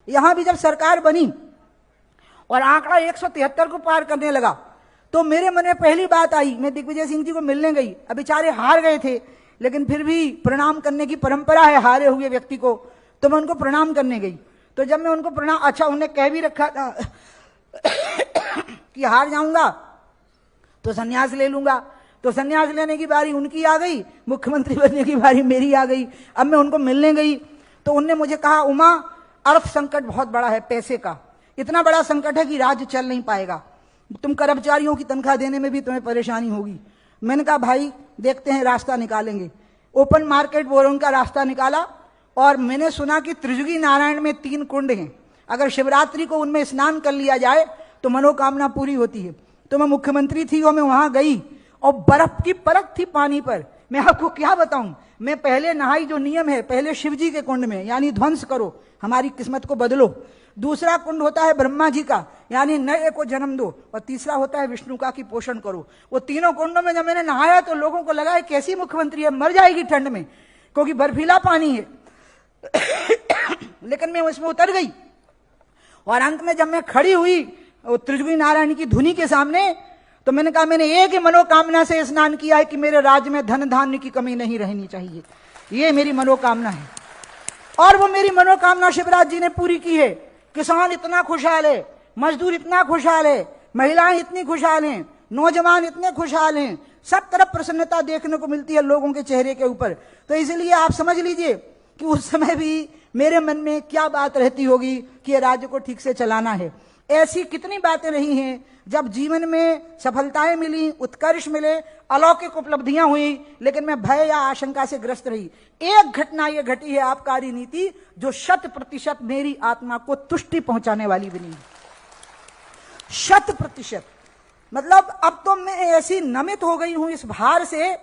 यहां भी जब सरकार बनी और आंकड़ा 173 को पार करने लगा तो मेरे मन में पहली बात आई, मैं दिग्विजय सिंह जी को मिलने गई। अब बेचारे हार गए थे, लेकिन फिर भी प्रणाम करने की परंपरा है हारे हुए व्यक्ति को, तो मैं उनको प्रणाम करने गई। तो जब मैं उनको प्रणाम, अच्छा उन्हें कह भी रखा था कि हार जाऊंगा तो संन्यास ले लूंगा, तो संन्यास लेने की बारी उनकी आ गई, मुख्यमंत्री बनने की बारी मेरी आ गई। अब मैं उनको मिलने गई तो उनने मुझे कहा, उमा अर्थ संकट बहुत बड़ा है, पैसे का इतना बड़ा संकट है कि राज्य चल नहीं पाएगा, तुम कर्मचारियों की तनख्वाह देने में भी तुम्हें परेशानी होगी। मैंने कहा भाई देखते हैं, रास्ता निकालेंगे। ओपन मार्केट बोरों का रास्ता निकाला और मैंने सुना कि त्रिजुगी नारायण में 3 कुंड हैं, अगर शिवरात्रि को उनमें स्नान कर लिया जाए तो मनोकामना पूरी होती है। तो मैं मुख्यमंत्री थी और मैं वहां गई और बर्फ की परत थी पानी पर। मैं आपको क्या बताऊं, मैं पहले नहाई, जो नियम है पहले शिव जी के कुंड में, यानी ध्वंस करो, हमारी किस्मत को बदलो। दूसरा कुंड होता है ब्रह्मा जी का, यानी नए को जन्म दो, और तीसरा होता है विष्णु का, कि पोषण करो। वो तीनों कुंडों में जब मैंने नहाया तो लोगों को लगा कैसी मुख्यमंत्री है, मर जाएगी ठंड में, क्योंकि बर्फीला पानी है। लेकिन मैं उसमें उतर गई और अंत में जब मैं खड़ी हुई त्रिजुगी नारायण की धुनी के सामने, तो मैंने कहा मैंने एक ही मनोकामना से स्नान किया है कि मेरे राज्य में धन धान्य की कमी नहीं रहनी चाहिए, ये मेरी मनोकामना है। और वो मेरी मनोकामना शिवराज जी ने पूरी की है। किसान इतना खुशहाल है, मजदूर इतना खुशहाल है, महिलाएं इतनी खुशहाल हैं, नौजवान इतने खुशहाल हैं, सब तरफ प्रसन्नता देखने को मिलती है लोगों के चेहरे के ऊपर। तो इसलिए आप समझ लीजिए कि उस समय भी मेरे मन में क्या बात रहती होगी कि ये राज्य को ठीक से चलाना है। ऐसी कितनी बातें रही हैं जब जीवन में सफलताएं मिली, उत्कर्ष मिले, अलौकिक उपलब्धियां हुई, लेकिन मैं भय या आशंका से ग्रस्त रही। एक घटना यह घटी है आबकारी नीति, जो 100% मेरी आत्मा को तुष्टि पहुंचाने वाली बनी, 100%। मतलब अब तो मैं ऐसी नमित हो गई हूं इस भार से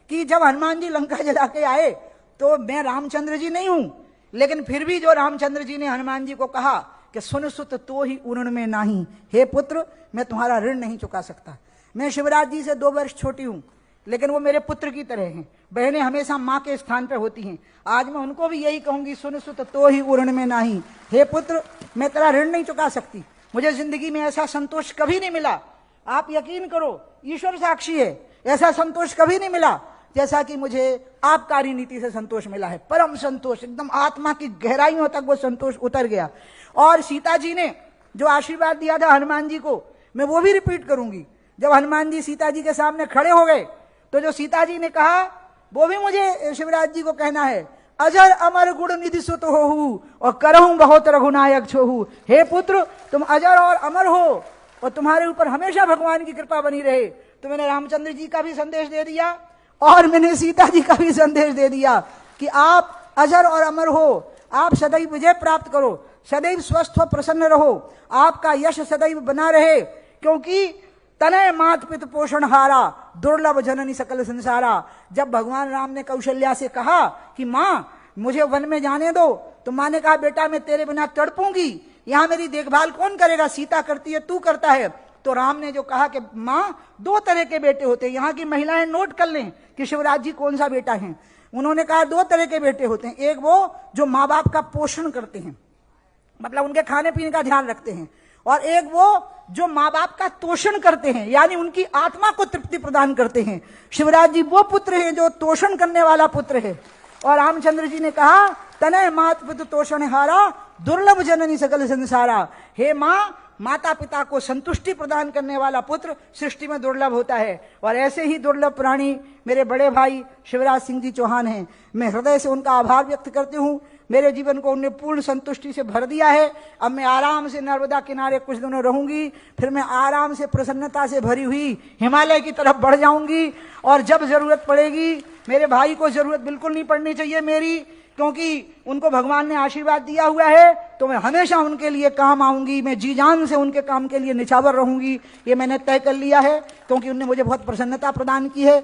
कि जब हनुमान जी लंका जला के आए तो मैं रामचंद्र जी नहीं हूं, लेकिन फिर भी जो रामचंद्र जी ने हनुमान जी को कहा कि सुन सुत तो ही उरण में नाही, हे पुत्र मैं तुम्हारा ऋण नहीं चुका सकता। मैं शिवराज जी से 2 वर्ष छोटी हूं, लेकिन वो मेरे पुत्र की तरह हैं। बहनें हमेशा मां के स्थान पर होती हैं। आज मैं उनको भी यही कहूंगी, सुन सुत तो ही उरण में नाही, हे पुत्र मैं तेरा ऋण नहीं चुका सकती। मुझे जिंदगी में ऐसा संतोष कभी नहीं मिला, आप यकीन करो, ईश्वर साक्षी है, ऐसा संतोष कभी नहीं मिला जैसा कि मुझे आबकारी नीति से संतोष मिला है। परम संतोष, एकदम आत्मा की गहराइयों तक वो संतोष उतर गया। और सीता जी ने जो आशीर्वाद दिया था हनुमान जी को, मैं वो भी रिपीट करूंगी। जब हनुमान जी सीता जी के सामने खड़े हो गए तो जो सीता जी ने कहा वो भी मुझे शिवराज जी को कहना है, अजर अमर गुण निधि सुत होहु और करहूं बहुत रघुनायक छोहु। हे पुत्र तुम अजर और अमर हो और तुम्हारे ऊपर हमेशा भगवान की कृपा बनी रहे। तो मैंने रामचंद्र जी का भी संदेश दे दिया और मैंने सीता जी का भी संदेश दे दिया कि आप अजर और अमर हो, आप सदैव विजय प्राप्त करो, सदैव स्वस्थ व प्रसन्न रहो, आपका यश सदैव बना रहे, क्योंकि तनय मात पित पोषण हारा, दुर्लभ जननी सकल संसारा। जब भगवान राम ने कौशल्या से कहा कि मां मुझे वन में जाने दो, तो मां ने कहा बेटा मैं तेरे बिना तड़पूंगी, यहां मेरी देखभाल कौन करेगा, सीता करती है तू करता है। तो राम ने जो कहा कि मां 2 तरह के बेटे होते हैं, यहां की महिलाएं नोट कर लें कि शिवराज जी कौन सा बेटा है। उन्होंने कहा 2 तरह के बेटे होते हैं, एक वो जो माँ बाप का पोषण करते हैं, मतलब उनके खाने पीने का ध्यान रखते हैं, और एक वो जो माँ बाप का तोषण करते हैं, यानी उनकी आत्मा को तृप्ति प्रदान करते हैं। शिवराज जी वो पुत्र हैं जो तोषण करने वाला पुत्र है। और रामचंद्र जी ने कहा तनय मात पितु तोषण हारा, दुर्लभ जननी सकल संसारा। हे माँ, माता पिता को संतुष्टि प्रदान करने वाला पुत्र सृष्टि में दुर्लभ होता है। और ऐसे ही दुर्लभ प्राणी मेरे बड़े भाई शिवराज सिंह जी चौहान हैं। मैं हृदय से उनका आभार व्यक्त करती हूँ। मेरे जीवन को उन्होंने पूर्ण संतुष्टि से भर दिया है। अब मैं आराम से नर्मदा किनारे कुछ दिनों रहूंगी, फिर मैं आराम से प्रसन्नता से भरी हुई हिमालय की तरफ बढ़ जाऊंगी। और जब जरूरत पड़ेगी, मेरे भाई को जरूरत बिल्कुल नहीं पड़नी चाहिए मेरी, क्योंकि उनको भगवान ने आशीर्वाद दिया हुआ है, तो मैं हमेशा उनके लिए काम आऊंगी, मैं जी जान से उनके काम के लिए निछावर रहूंगी। ये मैंने तय कर लिया है, क्योंकि उनने मुझे बहुत प्रसन्नता प्रदान की है।